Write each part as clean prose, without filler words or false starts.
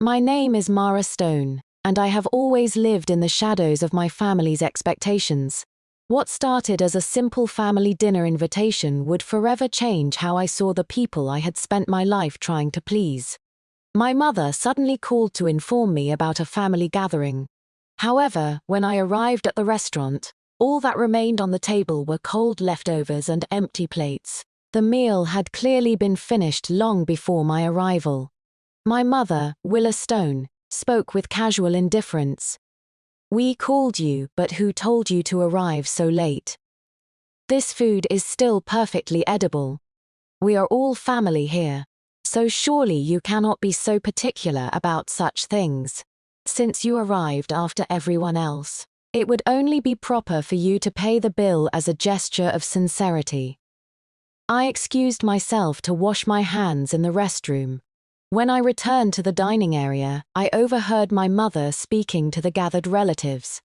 My name is Mara Stone, and I have always lived in the shadows of my family's expectations. What started as a simple family dinner invitation would forever change how I saw the people I had spent my life trying to please. My mother suddenly called to inform me about a family gathering. However, when I arrived at the restaurant, all that remained on the table were cold leftovers and empty plates. The meal had clearly been finished long before my arrival. My mother, Willa Stone, spoke with casual indifference. "We called you, but who told you to arrive so late? This food is still perfectly edible. We are all family here, so surely you cannot be so particular about such things. Since you arrived after everyone else, it would only be proper for you to pay the bill as a gesture of sincerity." I excused myself to wash my hands in the restroom. When I returned to the dining area, I overheard my mother speaking to the gathered relatives.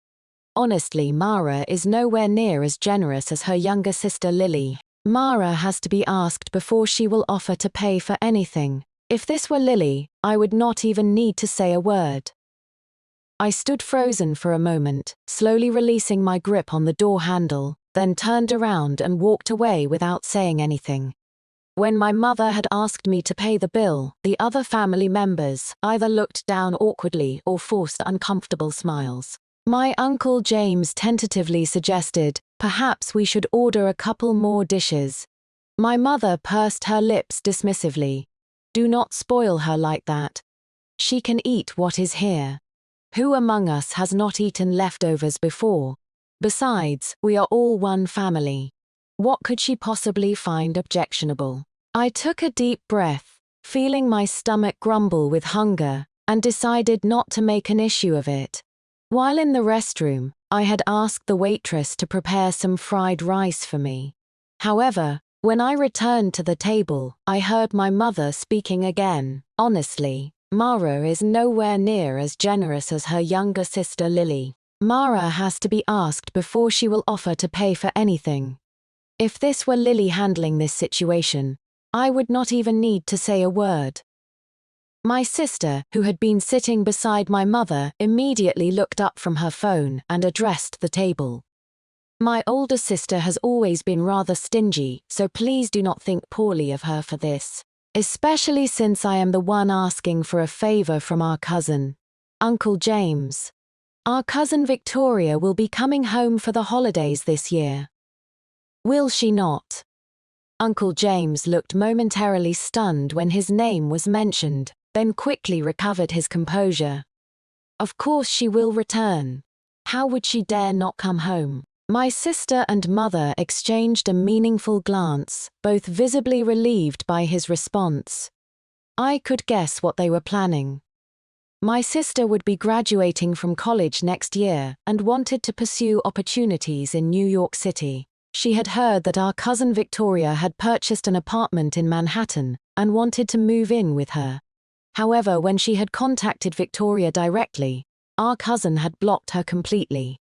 "Honestly, Mara is nowhere near as generous as her younger sister Lily. Mara has to be asked before she will offer to pay for anything. If this were Lily, I would not even need to say a word." I stood frozen for a moment, slowly releasing my grip on the door handle, then turned around and walked away without saying anything. When my mother had asked me to pay the bill, the other family members either looked down awkwardly or forced uncomfortable smiles. My Uncle James tentatively suggested, "Perhaps we should order a couple more dishes." My mother pursed her lips dismissively. "Do not spoil her like that. She can eat what is here. Who among us has not eaten leftovers before? Besides, we are all one family. What could she possibly find objectionable?" I took a deep breath, feeling my stomach grumble with hunger, and decided not to make an issue of it. While in the restroom, I had asked the waitress to prepare some fried rice for me. However, when I returned to the table, I heard my mother speaking again. "Honestly, Mara is nowhere near as generous as her younger sister Lily. Mara has to be asked before she will offer to pay for anything. If this were Lily handling this situation, I would not even need to say a word." My sister, who had been sitting beside my mother, immediately looked up from her phone and addressed the table. "My older sister has always been rather stingy, so please do not think poorly of her for this, especially since I am the one asking for a favor from our cousin, Uncle James. Our cousin Victoria will be coming home for the holidays this year." "Will she not?" Uncle James looked momentarily stunned when his name was mentioned, then quickly recovered his composure. "Of course she will return. How would she dare not come home?" My sister and mother exchanged a meaningful glance, both visibly relieved by his response. I could guess what they were planning. My sister would be graduating from college next year and wanted to pursue opportunities in New York City. She had heard that our cousin Victoria had purchased an apartment in Manhattan and wanted to move in with her. However, when she had contacted Victoria directly, our cousin had blocked her completely.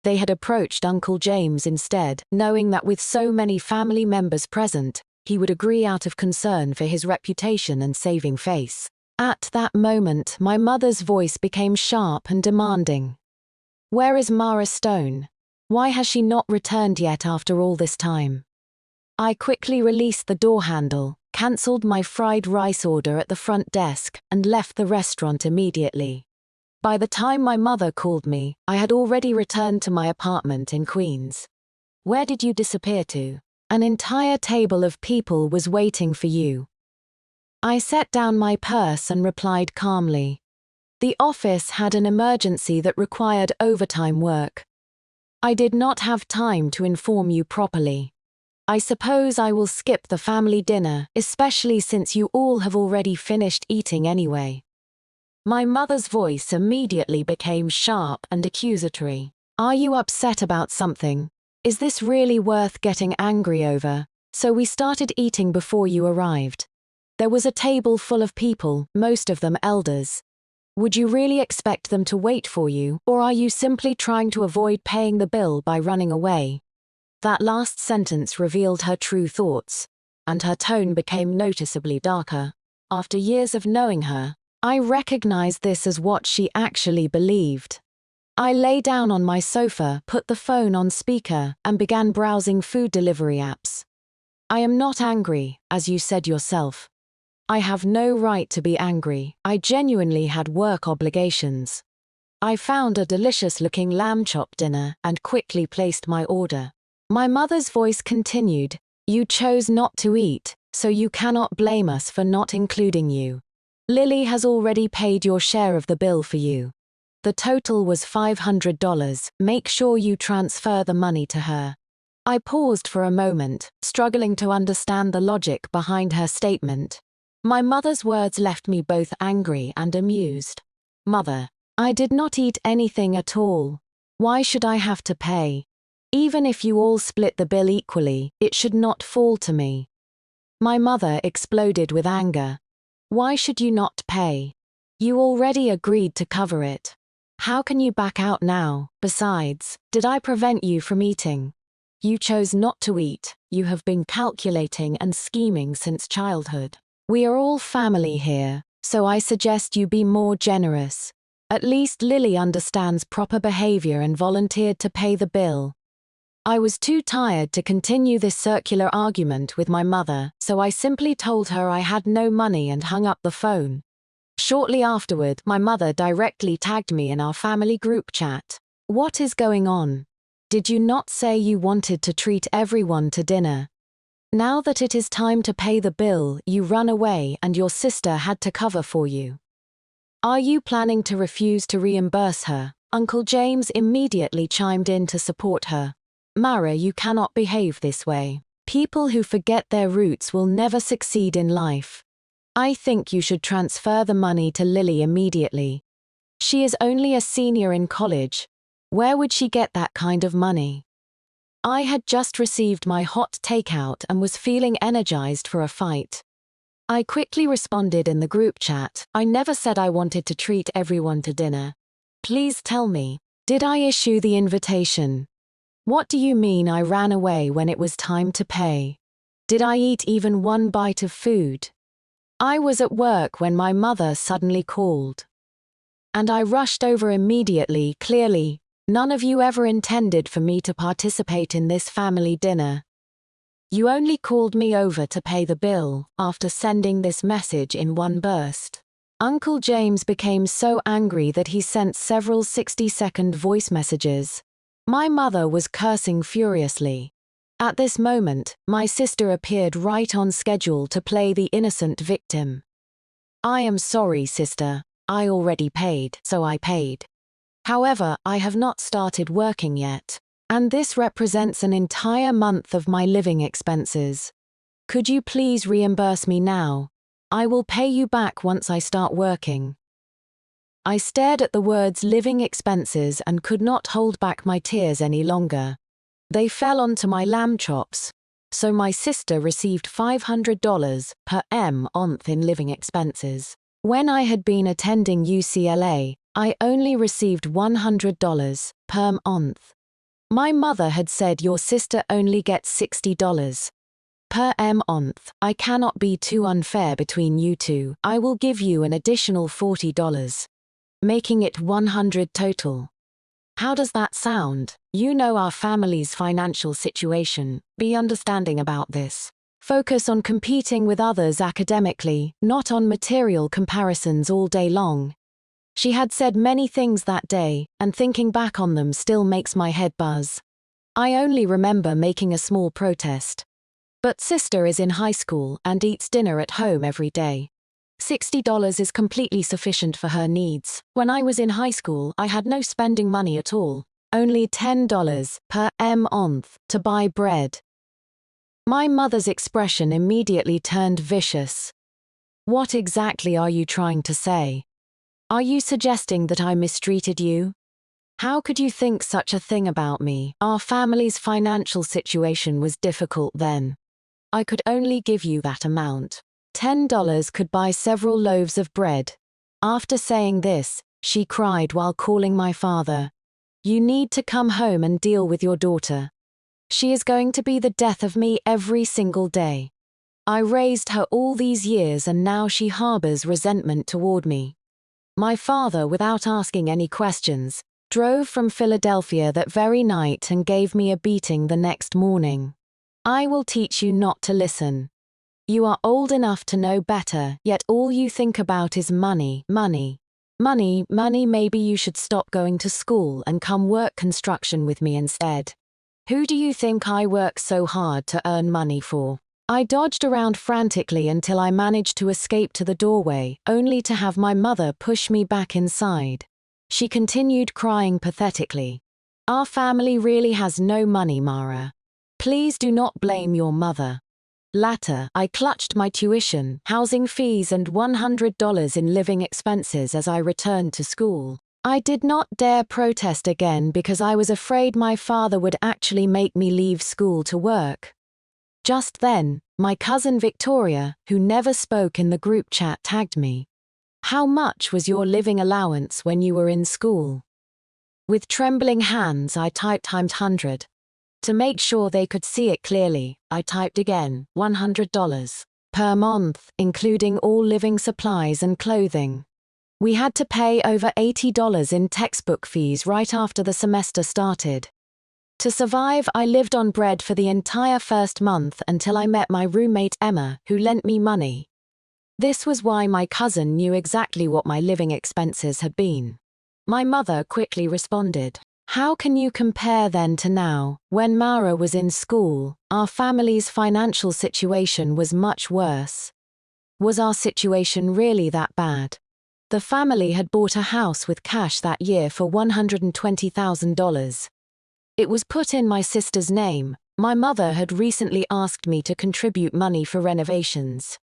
They had approached Uncle James instead, knowing that with so many family members present, he would agree out of concern for his reputation and saving face. At that moment, my mother's voice became sharp and demanding. "Where is Mara Stone? Why has she not returned yet after all this time?" I quickly released the door handle, cancelled my fried rice order at the front desk, and left the restaurant immediately. By the time my mother called me, I had already returned to my apartment in Queens. "Where did you disappear to? An entire table of people was waiting for you." I set down my purse and replied calmly. "The office had an emergency that required overtime work. I did not have time to inform you properly. I suppose I will skip the family dinner, especially since you all have already finished eating anyway." My mother's voice immediately became sharp and accusatory. "Are you upset about something? Is this really worth getting angry over? So we started eating before you arrived. There was a table full of people, most of them elders. Would you really expect them to wait for you, or are you simply trying to avoid paying the bill by running away?" That last sentence revealed her true thoughts, and her tone became noticeably darker. After years of knowing her, I recognized this as what she actually believed. I lay down on my sofa, put the phone on speaker, and began browsing food delivery apps. I am not angry, as you said yourself. I have no right to be angry. I genuinely had work obligations. I found a delicious-looking lamb chop dinner and quickly placed my order. My mother's voice continued, "You chose not to eat, so you cannot blame us for not including you. Lily has already paid your share of the bill for you. The total was $500. Make sure you transfer the money to her." I paused for a moment, struggling to understand the logic behind her statement. My mother's words left me both angry and amused. "Mother, I did not eat anything at all. Why should I have to pay? Even if you all split the bill equally, it should not fall to me." My mother exploded with anger. "Why should you not pay? You already agreed to cover it. How can you back out now? Besides, did I prevent you from eating? You chose not to eat. You have been calculating and scheming since childhood. We are all family here, so I suggest you be more generous. At least Lily understands proper behavior and volunteered to pay the bill." I was too tired to continue this circular argument with my mother, so I simply told her I had no money and hung up the phone. Shortly afterward, my mother directly tagged me in our family group chat. "What is going on? Did you not say you wanted to treat everyone to dinner? Now that it is time to pay the bill, you run away and your sister had to cover for you. Are you planning to refuse to reimburse her?" Uncle James immediately chimed in to support her. "Mara, you cannot behave this way. People who forget their roots will never succeed in life. I think you should transfer the money to Lily immediately. She is only a senior in college. Where would she get that kind of money?" I had just received my hot takeout and was feeling energized for a fight. I quickly responded in the group chat, "I never said I wanted to treat everyone to dinner. Please tell me, did I issue the invitation? What do you mean I ran away when it was time to pay? Did I eat even one bite of food? I was at work when my mother suddenly called. And I rushed over immediately. Clearly, none of you ever intended for me to participate in this family dinner. You only called me over to pay the bill after sending this message in one burst." Uncle James became so angry that he sent several 60-second voice messages. My mother was cursing furiously. At this moment, my sister appeared right on schedule to play the innocent victim. "I am sorry, sister. I already paid, so I paid. However, I have not started working yet, and this represents an entire month of my living expenses. Could you please reimburse me now? I will pay you back once I start working." I stared at the words living expenses and could not hold back my tears any longer. They fell onto my lamb chops, so my sister received $500 per month in living expenses. When I had been attending UCLA, I only received $100 per month. My mother had said your sister only gets $60 per month. I cannot be too unfair between you two. I will give you an additional $40, making it $100 total. How does that sound? You know our family's financial situation. Be understanding about this. Focus on competing with others academically, not on material comparisons all day long. She had said many things that day, and thinking back on them still makes my head buzz. I only remember making a small protest. But sister is in high school and eats dinner at home every day. $60 is completely sufficient for her needs. When I was in high school, I had no spending money at all. Only $10 per month to buy bread. My mother's expression immediately turned vicious. What exactly are you trying to say? Are you suggesting that I mistreated you? How could you think such a thing about me? Our family's financial situation was difficult then. I could only give you that amount. $10 could buy several loaves of bread. After saying this, she cried while calling my father. You need to come home and deal with your daughter. She is going to be the death of me every single day. I raised her all these years and now she harbors resentment toward me. My father, without asking any questions, drove from Philadelphia that very night and gave me a beating the next morning. I will teach you not to listen. You are old enough to know better, yet all you think about is money, money. Money, money. Maybe you should stop going to school and come work construction with me instead. Who do you think I work so hard to earn money for? I dodged around frantically until I managed to escape to the doorway, only to have my mother push me back inside. She continued crying pathetically. Our family really has no money, Mara. Please do not blame your mother. Later, I clutched my tuition, housing fees and $100 in living expenses as I returned to school. I did not dare protest again because I was afraid my father would actually make me leave school to work. Just then, my cousin Victoria, who never spoke in the group chat, tagged me. How much was your living allowance when you were in school? With trembling hands, I typed times 100. To make sure they could see it clearly, I typed again, $100 per month, including all living supplies and clothing. We had to pay over $80 in textbook fees right after the semester started. To survive, I lived on bread for the entire first month until I met my roommate Emma, who lent me money. This was why my cousin knew exactly what my living expenses had been. My mother quickly responded, "How can you compare then to now? When Mara was in school, our family's financial situation was much worse. Was our situation really that bad? The family had bought a house with cash that year for $120,000. It was put in my sister's name. My mother had recently asked me to contribute money for renovations.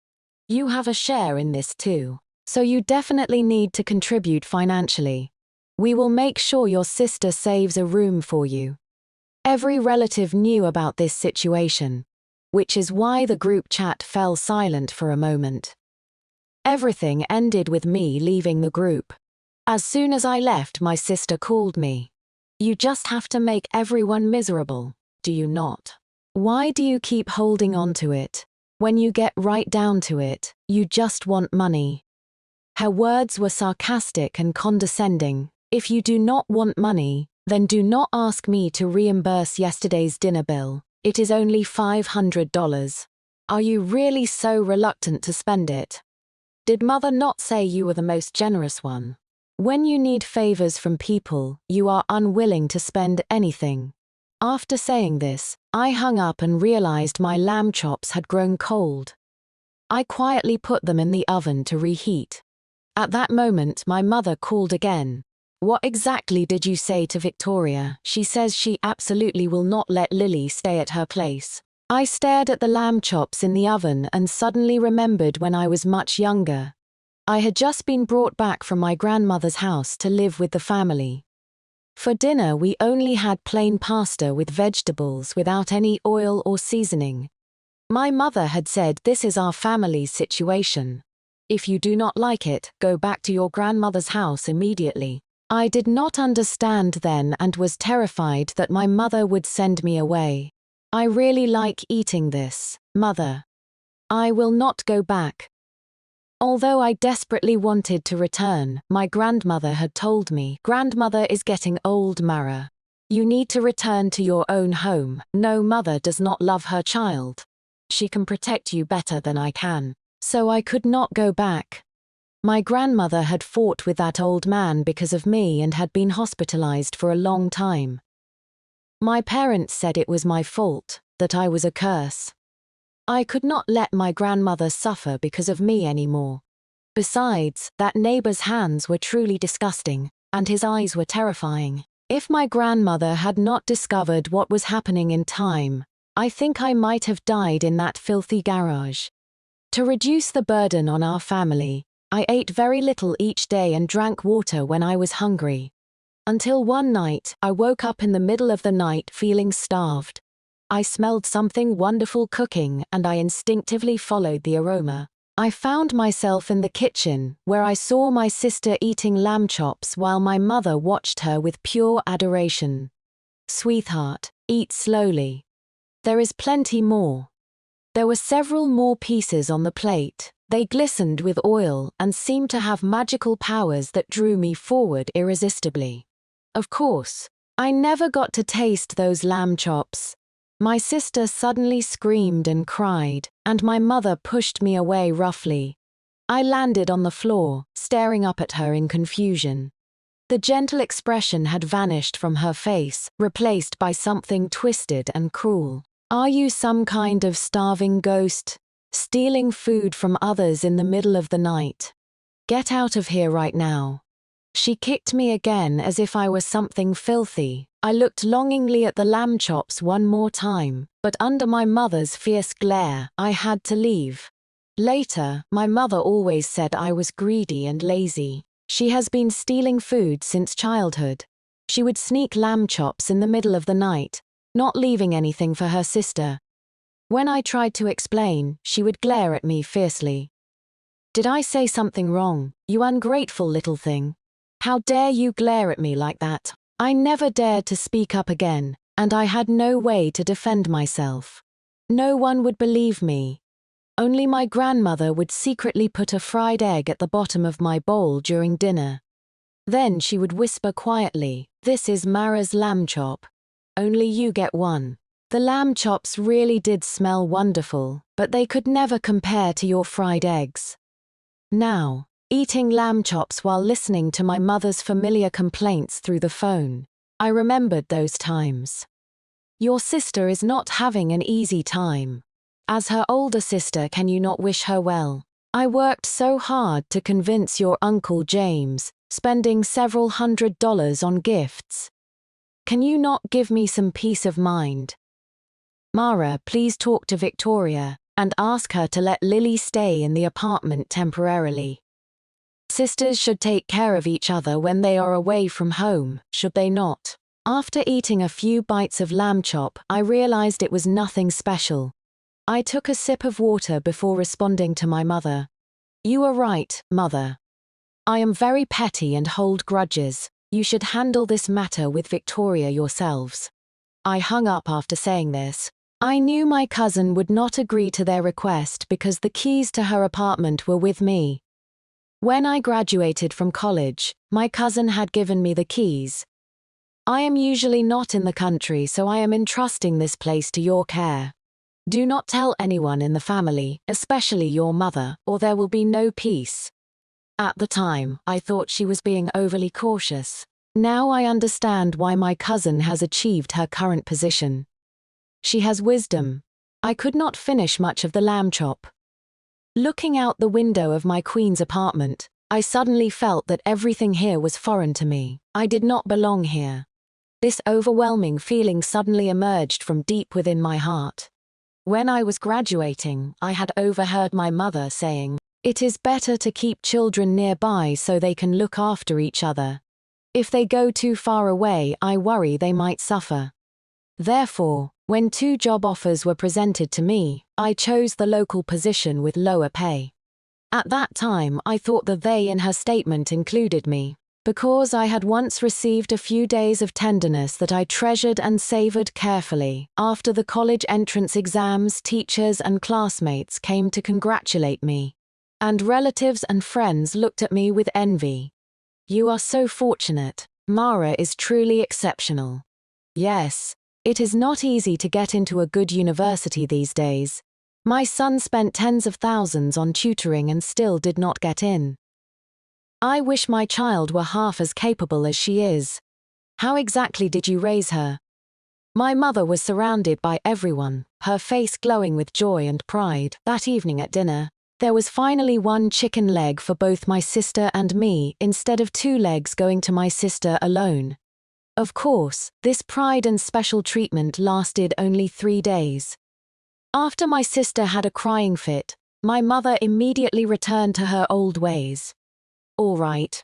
You have a share in this too, so you definitely need to contribute financially. We will make sure your sister saves a room for you." Every relative knew about this situation, which is why the group chat fell silent for a moment. Everything ended with me leaving the group. As soon as I left, my sister called me. "You just have to make everyone miserable, do you not? Why do you keep holding on to it? When you get right down to it, you just want money." Her words were sarcastic and condescending. "If you do not want money, then do not ask me to reimburse yesterday's dinner bill. It is only $500. Are you really so reluctant to spend it? Did mother not say you were the most generous one? When you need favors from people, you are unwilling to spend anything." After saying this, I hung up and realized my lamb chops had grown cold. I quietly put them in the oven to reheat. At that moment, my mother called again. "What exactly did you say to Victoria? She says she absolutely will not let Lily stay at her place." I stared at the lamb chops in the oven and suddenly remembered when I was much younger. I had just been brought back from my grandmother's house to live with the family. For dinner, we only had plain pasta with vegetables without any oil or seasoning. My mother had said, "This is our family's situation. If you do not like it, go back to your grandmother's house immediately." I did not understand then and was terrified that my mother would send me away. "I really like eating this, Mother. I will not go back." Although I desperately wanted to return, my grandmother had told me, "Grandmother is getting old, Mara. You need to return to your own home. No mother does not love her child. She can protect you better than I can." So I could not go back. My grandmother had fought with that old man because of me and had been hospitalized for a long time. My parents said it was my fault, that I was a curse. I could not let my grandmother suffer because of me anymore. Besides, that neighbor's hands were truly disgusting, and his eyes were terrifying. If my grandmother had not discovered what was happening in time, I think I might have died in that filthy garage. To reduce the burden on our family, I ate very little each day and drank water when I was hungry. Until one night, I woke up in the middle of the night feeling starved. I smelled something wonderful cooking and I instinctively followed the aroma. I found myself in the kitchen, where I saw my sister eating lamb chops while my mother watched her with pure adoration. "Sweetheart, eat slowly. There is plenty more." There were several more pieces on the plate. They glistened with oil and seemed to have magical powers that drew me forward irresistibly. Of course, I never got to taste those lamb chops. My sister suddenly screamed and cried, and my mother pushed me away roughly. I landed on the floor, staring up at her in confusion. The gentle expression had vanished from her face, replaced by something twisted and cruel. Are you some kind of starving ghost, stealing food from others in the middle of the night? Get out of here right now. She kicked me again as if I was something filthy. I looked longingly at the lamb chops one more time, but under my mother's fierce glare, I had to leave. Later, my mother always said I was greedy and lazy. She has been stealing food since childhood. She would sneak lamb chops in the middle of the night, not leaving anything for her sister. When I tried to explain, she would glare at me fiercely. Did I say something wrong, you ungrateful little thing? How dare you glare at me like that? I never dared to speak up again, and I had no way to defend myself. No one would believe me. Only my grandmother would secretly put a fried egg at the bottom of my bowl during dinner. Then she would whisper quietly, "This is Mara's lamb chop. Only you get one." The lamb chops really did smell wonderful, but they could never compare to your fried eggs. Now, eating lamb chops while listening to my mother's familiar complaints through the phone, I remembered those times. Your sister is not having an easy time. As her older sister, can you not wish her well? I worked so hard to convince your Uncle James, spending several $100s on gifts. Can you not give me some peace of mind? Mara, please talk to Victoria and ask her to let Lily stay in the apartment temporarily. Sisters should take care of each other when they are away from home, should they not? After eating a few bites of lamb chop, I realized it was nothing special. I took a sip of water before responding to my mother. You are right, Mother. I am very petty and hold grudges. You should handle this matter with Victoria yourselves. I hung up after saying this. I knew my cousin would not agree to their request because the keys to her apartment were with me. When I graduated from college, my cousin had given me the keys. I am usually not in the country, so I am entrusting this place to your care. Do not tell anyone in the family, especially your mother, or there will be no peace. At the time, I thought she was being overly cautious. Now I understand why my cousin has achieved her current position. She has wisdom. I could not finish much of the lamb chop. Looking out the window of my queen's apartment, I suddenly felt that everything here was foreign to me. I did not belong here. This overwhelming feeling suddenly emerged from deep within my heart. When I was graduating, I had overheard my mother saying, "It is better to keep children nearby so they can look after each other. If they go too far away, I worry they might suffer." Therefore, when 2 job offers were presented to me, I chose the local position with lower pay. At that time, I thought the "they" in her statement included me, because I had once received a few days of tenderness that I treasured and savored carefully. After the college entrance exams, teachers and classmates came to congratulate me, and relatives and friends looked at me with envy. You are so fortunate. Mara is truly exceptional. Yes, it is not easy to get into a good university these days. My son spent tens of thousands on tutoring and still did not get in. I wish my child were half as capable as she is. How exactly did you raise her? My mother was surrounded by everyone, her face glowing with joy and pride. That evening at dinner, there was finally 1 chicken leg for both my sister and me, instead of 2 legs going to my sister alone. Of course, this pride and special treatment lasted only 3 days. After my sister had a crying fit, my mother immediately returned to her old ways. All right,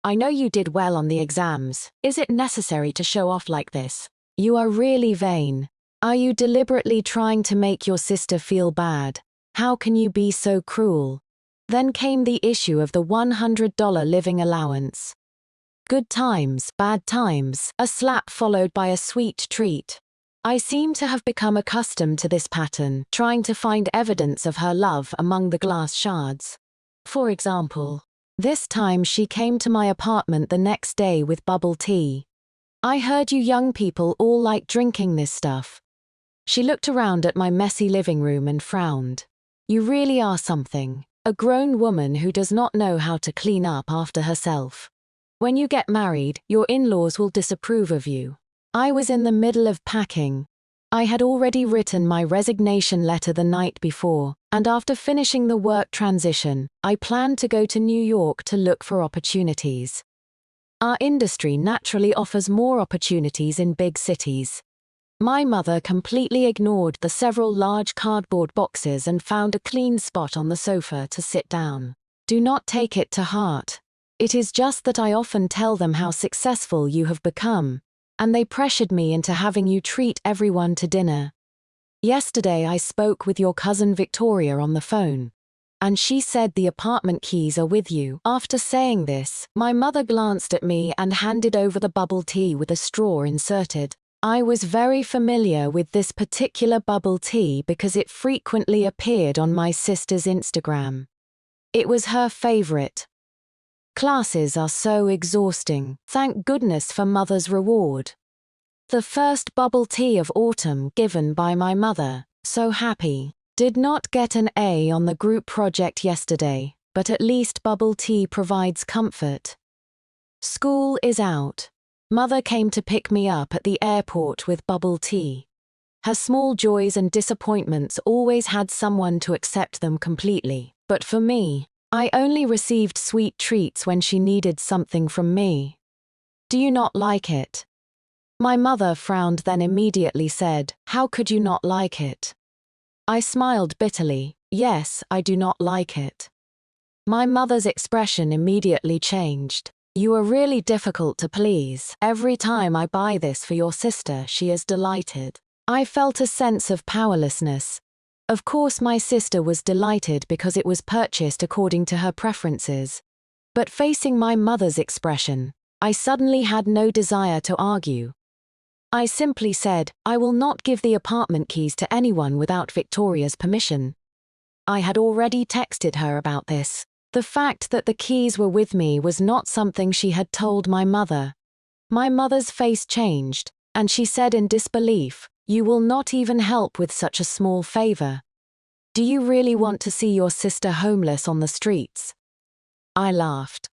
I know you did well on the exams. Is it necessary to show off like this? You are really vain. Are you deliberately trying to make your sister feel bad? How can you be so cruel? Then came the issue of the $100 living allowance. Good times, bad times, a slap followed by a sweet treat. I seem to have become accustomed to this pattern, trying to find evidence of her love among the glass shards. For example, this time she came to my apartment the next day with bubble tea. "I heard you young people all like drinking this stuff." She looked around at my messy living room and frowned. "You really are something. A grown woman who does not know how to clean up after herself. When you get married, your in-laws will disapprove of you." I was in the middle of packing. I had already written my resignation letter the night before, and after finishing the work transition, I planned to go to New York to look for opportunities. Our industry naturally offers more opportunities in big cities. My mother completely ignored the several large cardboard boxes and found a clean spot on the sofa to sit down. "Do not take it to heart. It is just that I often tell them how successful you have become, and they pressured me into having you treat everyone to dinner. Yesterday I spoke with your cousin Victoria on the phone, and she said the apartment keys are with you." After saying this, my mother glanced at me and handed over the bubble tea with a straw inserted. I was very familiar with this particular bubble tea because it frequently appeared on my sister's Instagram. It was her favorite. Classes are so exhausting. Thank goodness for Mother's reward. The first bubble tea of autumn given by my mother, so happy. Did not get an A on the group project yesterday, but at least bubble tea provides comfort. School is out. Mother came to pick me up at the airport with bubble tea. Her small joys and disappointments always had someone to accept them completely, but for me, I only received sweet treats when she needed something from me. "Do you not like it?" My mother frowned, then immediately said, "How could you not like it?" I smiled bitterly. "Yes, I do not like it." My mother's expression immediately changed. "You are really difficult to please. Every time I buy this for your sister, she is delighted." I felt a sense of powerlessness. Of course, my sister was delighted because it was purchased according to her preferences. But facing my mother's expression, I suddenly had no desire to argue. I simply said, "I will not give the apartment keys to anyone without Victoria's permission." I had already texted her about this. The fact that the keys were with me was not something she had told my mother. My mother's face changed, and she said in disbelief, "You will not even help with such a small favor. Do you really want to see your sister homeless on the streets?" I laughed.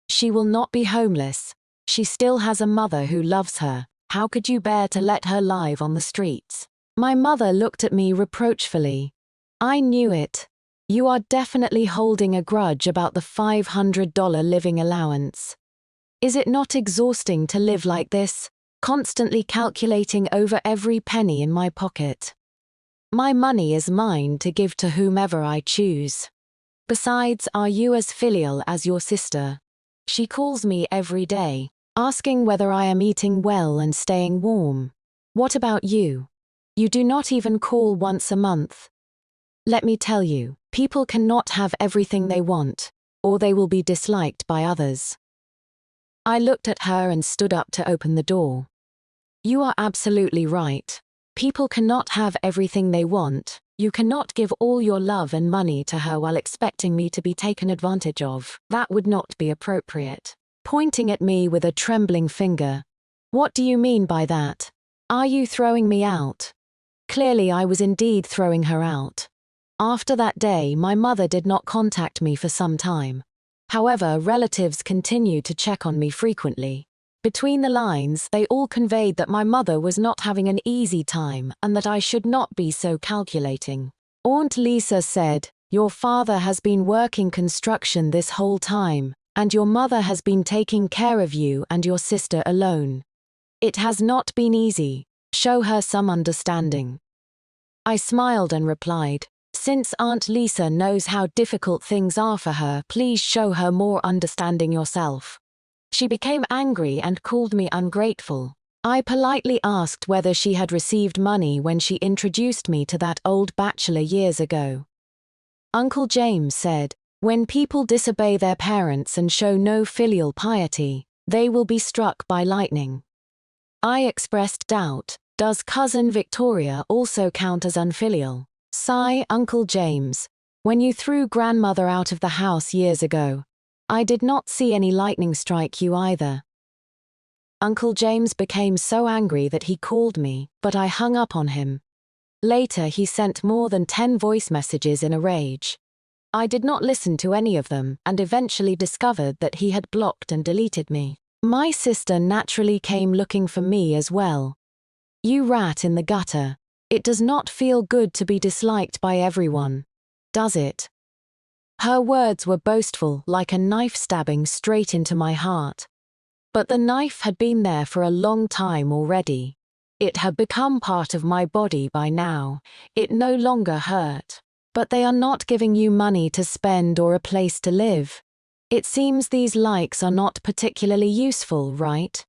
"She will not be homeless. She still has a mother who loves her. How could you bear to let her live on the streets?" My mother looked at me reproachfully. "I knew it. You are definitely holding a grudge about the $500 living allowance. Is it not exhausting to live like this, constantly calculating over every penny in my pocket? My money is mine to give to whomever I choose. Besides, are you as filial as your sister? She calls me every day, asking whether I am eating well and staying warm. What about you? You do not even call once a month. Let me tell you, people cannot have everything they want, or they will be disliked by others." I looked at her and stood up to open the door. "You are absolutely right. People cannot have everything they want. You cannot give all your love and money to her while expecting me to be taken advantage of. That would not be appropriate." Pointing at me with a trembling finger. "What do you mean by that? Are you throwing me out?" Clearly I was indeed throwing her out. After that day, my mother did not contact me for some time. However, relatives continued to check on me frequently. Between the lines, they all conveyed that my mother was not having an easy time and that I should not be so calculating. Aunt Lisa said, "Your father has been working construction this whole time, and your mother has been taking care of you and your sister alone. It has not been easy. Show her some understanding." I smiled and replied, "Since Aunt Lisa knows how difficult things are for her, please show her more understanding yourself." She became angry and called me ungrateful. I politely asked whether she had received money when she introduced me to that old bachelor years ago. Uncle James said, "When people disobey their parents and show no filial piety, they will be struck by lightning." I expressed doubt. Does cousin Victoria also count as unfilial? Sigh, Uncle James. When you threw grandmother out of the house years ago, I did not see any lightning strike you either. Uncle James became so angry that he called me, but I hung up on him. Later he sent more than 10 voice messages in a rage. I did not listen to any of them and eventually discovered that he had blocked and deleted me. My sister naturally came looking for me as well. You rat in the gutter. It does not feel good to be disliked by everyone, does it? Her words were boastful, like a knife stabbing straight into my heart. But the knife had been there for a long time already. It had become part of my body by now. It no longer hurt. But they are not giving you money to spend or a place to live. It seems these likes are not particularly useful, right?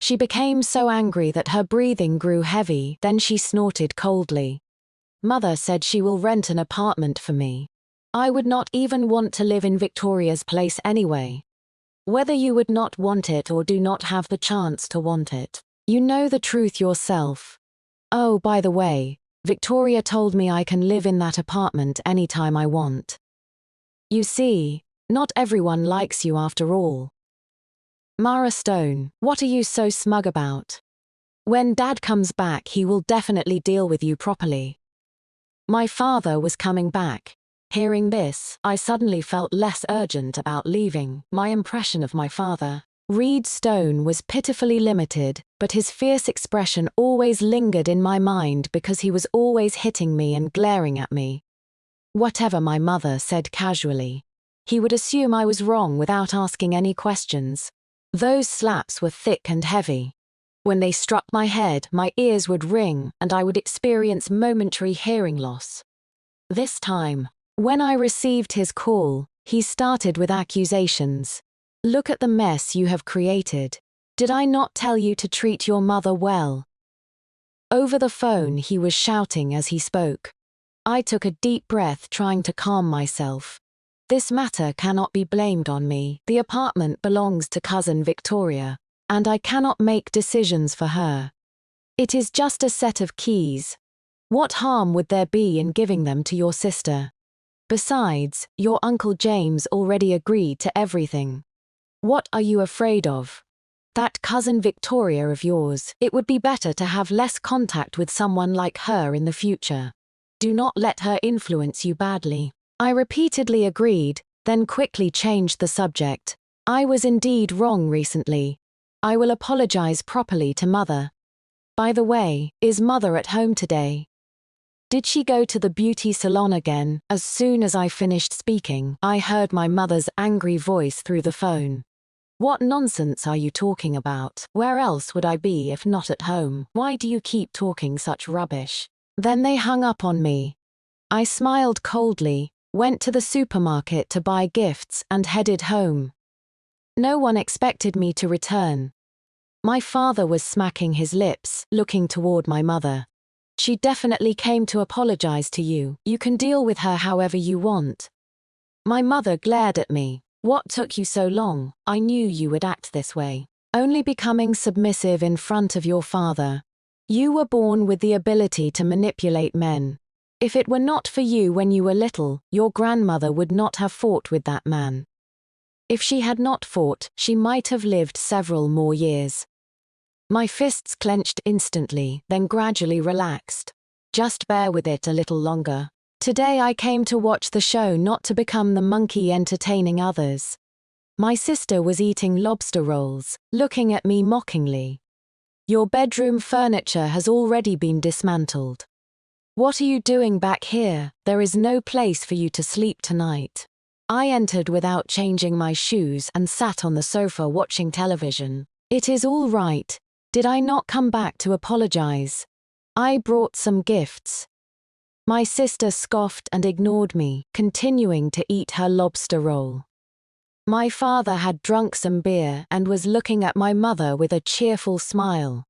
She became so angry that her breathing grew heavy, then she snorted coldly. Mother said she will rent an apartment for me. I would not even want to live in Victoria's place anyway. Whether you would not want it or do not have the chance to want it, you know the truth yourself. Oh, by the way, Victoria told me I can live in that apartment anytime I want. You see, not everyone likes you after all. Mara Stone, what are you so smug about? When Dad comes back, he will definitely deal with you properly. My father was coming back. Hearing this, I suddenly felt less urgent about leaving. My impression of my father, Reed Stone, was pitifully limited, but his fierce expression always lingered in my mind because he was always hitting me and glaring at me. Whatever my mother said casually, he would assume I was wrong without asking any questions. Those slaps were thick and heavy. When they struck my head, my ears would ring and I would experience momentary hearing loss. This time, when I received his call, he started with accusations. Look at the mess you have created. Did I not tell you to treat your mother well? Over the phone he was shouting as he spoke. I took a deep breath, trying to calm myself. This matter cannot be blamed on me. The apartment belongs to cousin Victoria, and I cannot make decisions for her. It is just a set of keys. What harm would there be in giving them to your sister? Besides, your Uncle James already agreed to everything. What are you afraid of? That cousin Victoria of yours. It would be better to have less contact with someone like her in the future. Do not let her influence you badly. I repeatedly agreed, then quickly changed the subject. I was indeed wrong recently. I will apologize properly to Mother. By the way, is Mother at home today? Did she go to the beauty salon again? As soon as I finished speaking, I heard my mother's angry voice through the phone. What nonsense are you talking about? Where else would I be if not at home? Why do you keep talking such rubbish? Then they hung up on me. I smiled coldly, went to the supermarket to buy gifts and headed home. No one expected me to return. My father was smacking his lips, looking toward my mother. She definitely came to apologize to you. You can deal with her however you want. My mother glared at me. What took you so long? I knew you would act this way. Only becoming submissive in front of your father. You were born with the ability to manipulate men. If it were not for you when you were little, your grandmother would not have fought with that man. If she had not fought, she might have lived several more years. My fists clenched instantly, then gradually relaxed. Just bear with it a little longer. Today I came to watch the show, not to become the monkey entertaining others. My sister was eating lobster rolls, looking at me mockingly. Your bedroom furniture has already been dismantled. What are you doing back here? There is no place for you to sleep tonight. I entered without changing my shoes and sat on the sofa watching television. It is all right. Did I not come back to apologize? I brought some gifts. My sister scoffed and ignored me, continuing to eat her lobster roll. My father had drunk some beer and was looking at my mother with a cheerful smile.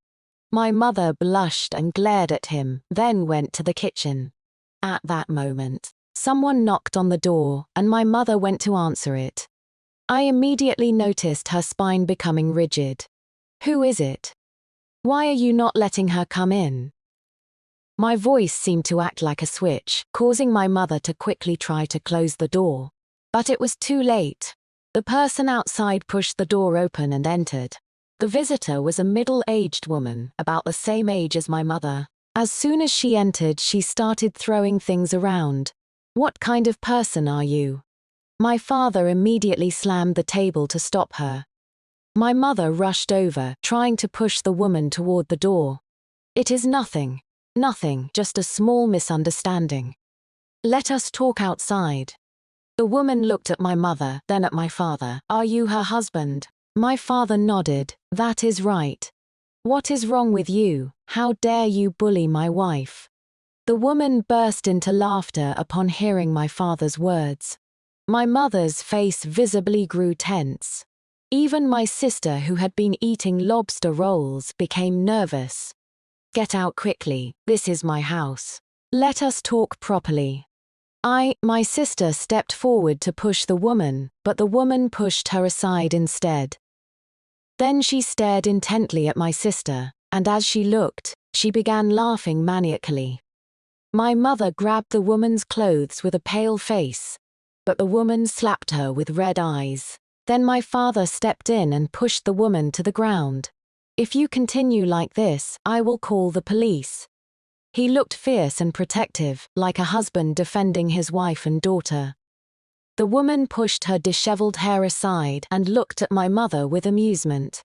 My mother blushed and glared at him, then went to the kitchen. At that moment, someone knocked on the door, and my mother went to answer it. I immediately noticed her spine becoming rigid. Who is it? Why are you not letting her come in? My voice seemed to act like a switch, causing my mother to quickly try to close the door. But it was too late. The person outside pushed the door open and entered. The visitor was a middle-aged woman, about the same age as my mother. As soon as she entered, she started throwing things around. "What kind of person are you?" My father immediately slammed the table to stop her. My mother rushed over, trying to push the woman toward the door. "It is nothing. Nothing, just a small misunderstanding. Let us talk outside." The woman looked at my mother, then at my father. "Are you her husband?" My father nodded. "That is right." "What is wrong with you? How dare you bully my wife?" The woman burst into laughter upon hearing my father's words. My mother's face visibly grew tense. Even my sister, who had been eating lobster rolls, became nervous. "Get out quickly, this is my house. Let us talk properly." My sister stepped forward to push the woman, but the woman pushed her aside instead. Then she stared intently at my sister, and as she looked, she began laughing maniacally. My mother grabbed the woman's clothes with a pale face, but the woman slapped her with red eyes. Then my father stepped in and pushed the woman to the ground. "If you continue like this, I will call the police." He looked fierce and protective, like a husband defending his wife and daughter. The woman pushed her disheveled hair aside and looked at my mother with amusement.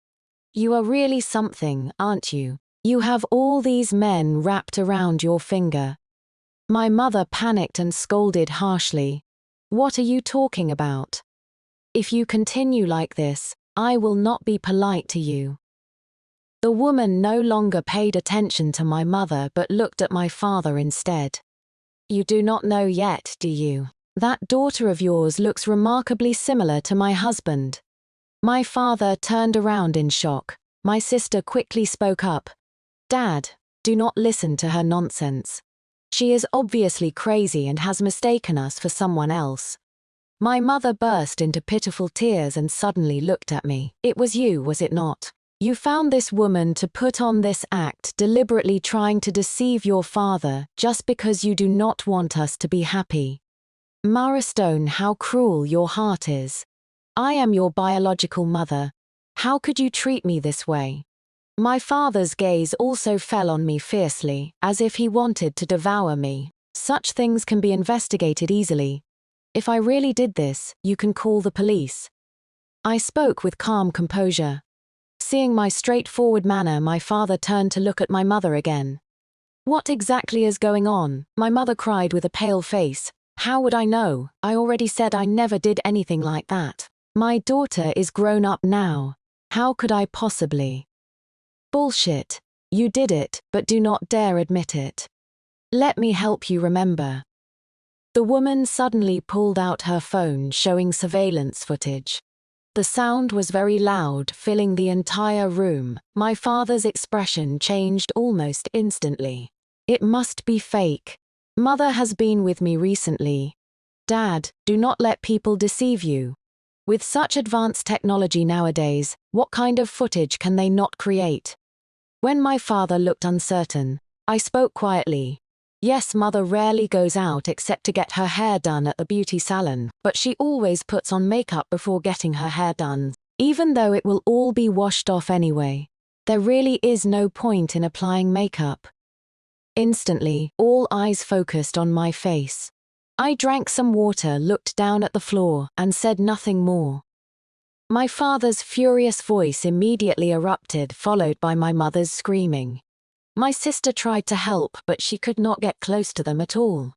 "You are really something, aren't you? You have all these men wrapped around your finger." My mother panicked and scolded harshly. "What are you talking about? If you continue like this, I will not be polite to you." The woman no longer paid attention to my mother but looked at my father instead. "You do not know yet, do you? That daughter of yours looks remarkably similar to my husband." My father turned around in shock. My sister quickly spoke up. "Dad, do not listen to her nonsense. She is obviously crazy and has mistaken us for someone else." My mother burst into pitiful tears and suddenly looked at me. "It was you, was it not? You found this woman to put on this act, deliberately trying to deceive your father just because you do not want us to be happy. Mara Stone, how cruel your heart is. I am your biological mother. How could you treat me this way?" My father's gaze also fell on me fiercely, as if he wanted to devour me. "Such things can be investigated easily. If I really did this, you can call the police." I spoke with calm composure. Seeing my straightforward manner, my father turned to look at my mother again. "What exactly is going on?" My mother cried with a pale face. "How would I know? I already said I never did anything like that. My daughter is grown up now. How could I possibly?" "Bullshit. You did it, but do not dare admit it. Let me help you remember." The woman suddenly pulled out her phone, showing surveillance footage. The sound was very loud, filling the entire room. My father's expression changed almost instantly. "It must be fake. Mother has been with me recently. Dad, do not let people deceive you. With such advanced technology nowadays, what kind of footage can they not create?" When my father looked uncertain, I spoke quietly. "Yes, mother rarely goes out except to get her hair done at the beauty salon, but she always puts on makeup before getting her hair done, even though it will all be washed off anyway. There really is no point in applying makeup." Instantly, all eyes focused on my face. I drank some water, looked down at the floor, and said nothing more. My father's furious voice immediately erupted, followed by my mother's screaming. My sister tried to help, but she could not get close to them at all.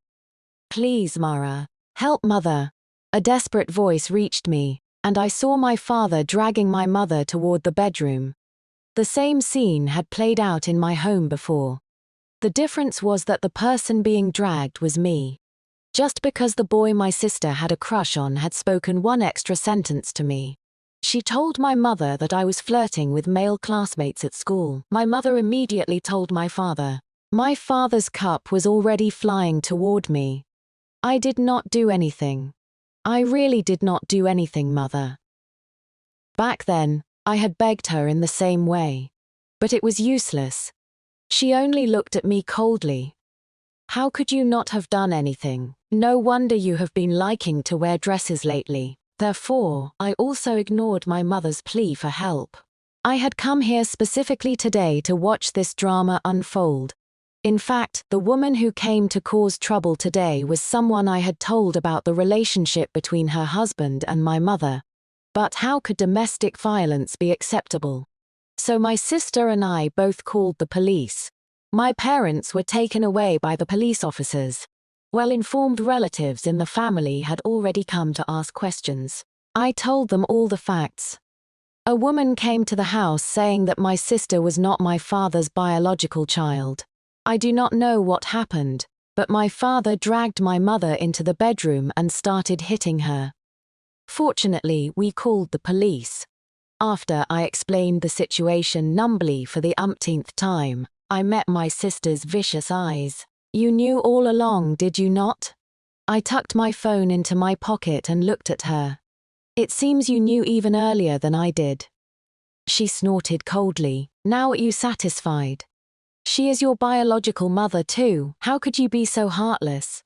"Please, Mara, help mother." A desperate voice reached me, and I saw my father dragging my mother toward the bedroom. The same scene had played out in my home before. The difference was that the person being dragged was me. Just because the boy my sister had a crush on had spoken one extra sentence to me. She told my mother that I was flirting with male classmates at school. My mother immediately told my father. My father's cup was already flying toward me. "I did not do anything. I really did not do anything, mother." Back then, I had begged her in the same way. But it was useless. She only looked at me coldly. How could you not have done anything? No wonder you have been liking to wear dresses lately. Therefore, I also ignored my mother's plea for help. I had come here specifically today to watch this drama unfold. In fact, the woman who came to cause trouble today was someone I had told about the relationship between her husband and my mother. But how could domestic violence be acceptable? So my sister and I both called the police. My parents were taken away by the police officers. Well-informed relatives in the family had already come to ask questions. I told them all the facts. A woman came to the house saying that my sister was not my father's biological child. I do not know what happened, but my father dragged my mother into the bedroom and started hitting her. Fortunately, we called the police. After I explained the situation numbly for the umpteenth time, I met my sister's vicious eyes. You knew all along, did you not? I tucked my phone into my pocket and looked at her. It seems you knew even earlier than I did. She snorted coldly. Now are you satisfied? She is your biological mother too. How could you be so heartless?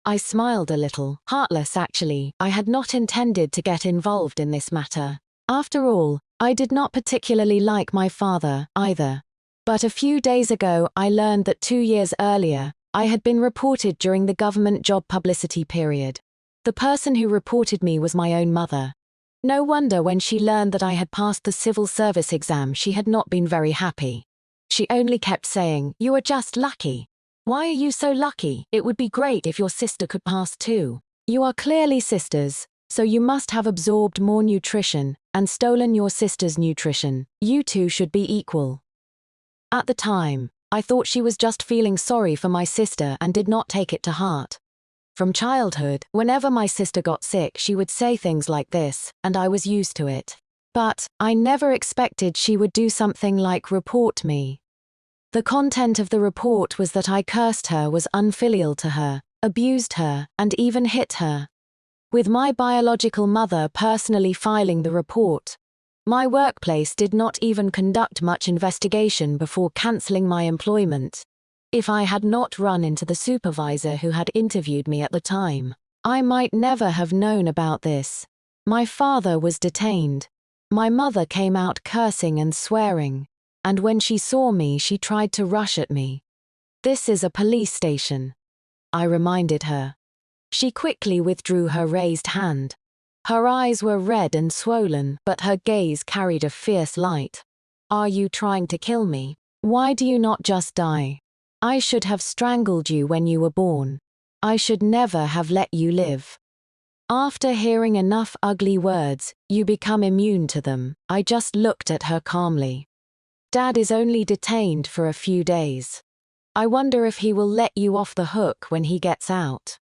I smiled a little. Heartless, actually. I had not intended to get involved in this matter. After all, I did not particularly like my father, either. But a few days ago I learned that 2 years earlier, I had been reported during the government job publicity period. The person who reported me was my own mother. No wonder when she learned that I had passed the civil service exam she had not been very happy. She only kept saying, "You are just lucky. Why are you so lucky? It would be great if your sister could pass too. You are clearly sisters, so you must have absorbed more nutrition and stolen your sister's nutrition. You two should be equal." At the time, I thought she was just feeling sorry for my sister and did not take it to heart. From childhood, whenever my sister got sick, she would say things like this, and I was used to it. But I never expected she would do something like report me. The content of the report was that I cursed her, was unfilial to her, abused her, and even hit her. With my biological mother personally filing the report, my workplace did not even conduct much investigation before cancelling my employment. If I had not run into the supervisor who had interviewed me at the time, I might never have known about this. My father was detained. My mother came out cursing and swearing, and when she saw me, she tried to rush at me. "This is a police station," I reminded her. She quickly withdrew her raised hand. Her eyes were red and swollen, but her gaze carried a fierce light. "Are you trying to kill me? Why do you not just die? I should have strangled you when you were born. I should never have let you live." After hearing enough ugly words, you become immune to them. I just looked at her calmly. "Dad is only detained for a few days. I wonder if he will let you off the hook when he gets out."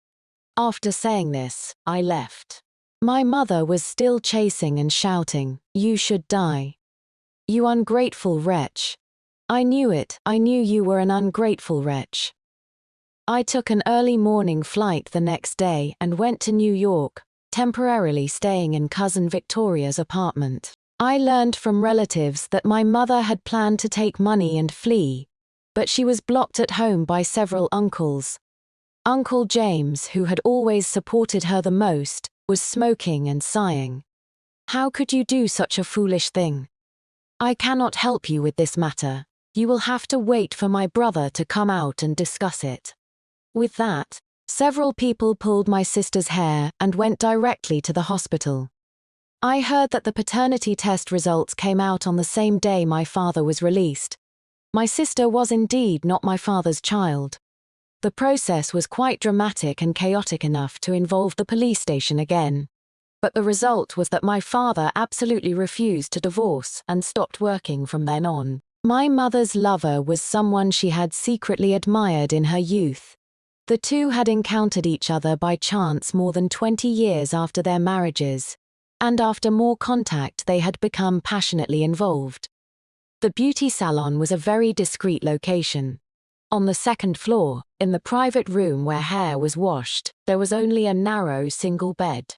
After saying this, I left. My mother was still chasing and shouting, "You should die. You ungrateful wretch." I knew it. I knew you were an ungrateful wretch. I took an early morning flight the next day and went to New York, temporarily staying in Cousin Victoria's apartment. I learned from relatives that my mother had planned to take money and flee, but she was blocked at home by several uncles. Uncle James, who had always supported her the most, was smoking and sighing. "How could you do such a foolish thing? I cannot help you with this matter. You will have to wait for my brother to come out and discuss it." With that, several people pulled my sister's hair and went directly to the hospital. I heard that the paternity test results came out on the same day my father was released. My sister was indeed not my father's child. The process was quite dramatic and chaotic enough to involve the police station again. But the result was that my father absolutely refused to divorce and stopped working from then on. My mother's lover was someone she had secretly admired in her youth. The two had encountered each other by chance more than 20 years after their marriages, and after more contact they had become passionately involved. The beauty salon was a very discreet location. On the second floor, in the private room where hair was washed, there was only a narrow single bed.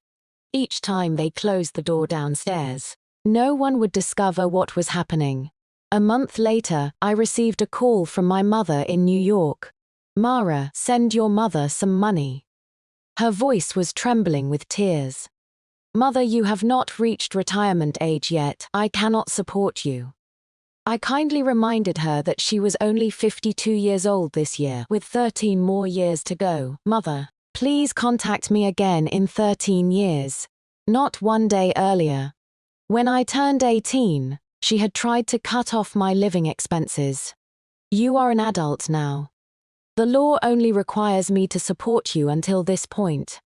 Each time they closed the door downstairs, no one would discover what was happening. A month later, I received a call from my mother in New York. "Mara, send your mother some money." Her voice was trembling with tears. "Mother, you have not reached retirement age yet. I cannot support you." I kindly reminded her that she was only 52 years old this year, with 13 more years to go. "Mother, please contact me again in 13 years. Not one day earlier." When I turned 18, she had tried to cut off my living expenses. "You are an adult now. The law only requires me to support you until this point.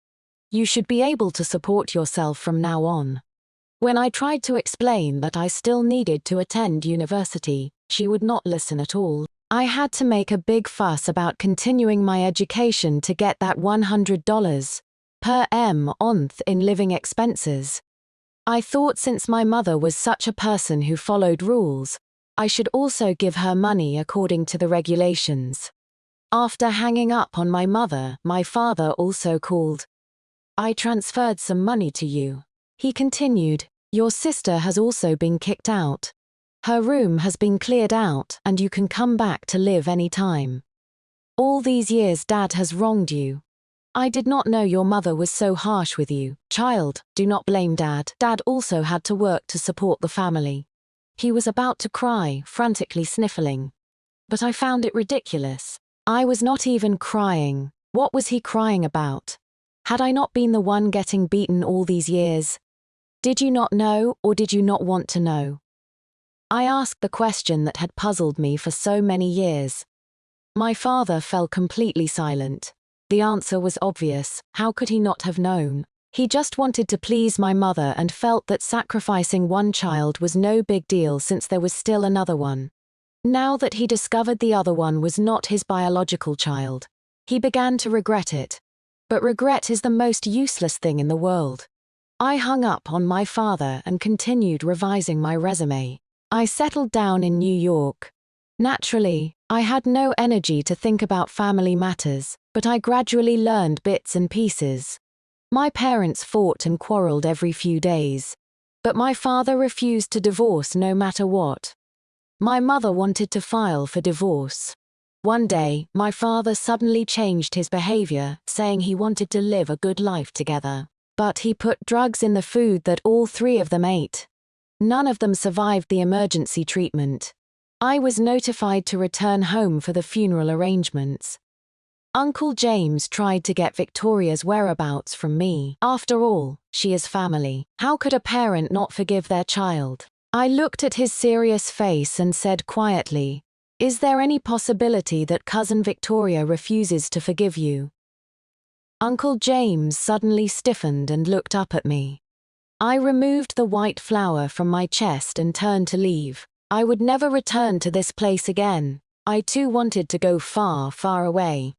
You should be able to support yourself from now on." When I tried to explain that I still needed to attend university, she would not listen at all. I had to make a big fuss about continuing my education to get that $100 per month in living expenses. I thought since my mother was such a person who followed rules, I should also give her money according to the regulations. After hanging up on my mother, my father also called. "I transferred some money to you," he continued. "Your sister has also been kicked out. Her room has been cleared out and you can come back to live any time. All these years Dad has wronged you. I did not know your mother was so harsh with you. Child, do not blame Dad. Dad also had to work to support the family." He was about to cry, frantically sniffling. But I found it ridiculous. I was not even crying. What was he crying about? Had I not been the one getting beaten all these years? Did you not know, or did you not want to know? I asked the question that had puzzled me for so many years. My father fell completely silent. The answer was obvious. How could he not have known? He just wanted to please my mother and felt that sacrificing one child was no big deal since there was still another one. Now that he discovered the other one was not his biological child, he began to regret it. But regret is the most useless thing in the world. I hung up on my father and continued revising my resume. I settled down in New York. Naturally, I had no energy to think about family matters, but I gradually learned bits and pieces. My parents fought and quarreled every few days, but my father refused to divorce no matter what. My mother wanted to file for divorce. One day, my father suddenly changed his behavior, saying he wanted to live a good life together. But he put drugs in the food that all three of them ate. None of them survived the emergency treatment. I was notified to return home for the funeral arrangements. Uncle James tried to get Victoria's whereabouts from me. After all, she is family. How could a parent not forgive their child? I looked at his serious face and said quietly, "Is there any possibility that Cousin Victoria refuses to forgive you?" Uncle James suddenly stiffened and looked up at me. I removed the white flower from my chest and turned to leave. I would never return to this place again. I too wanted to go far, far away.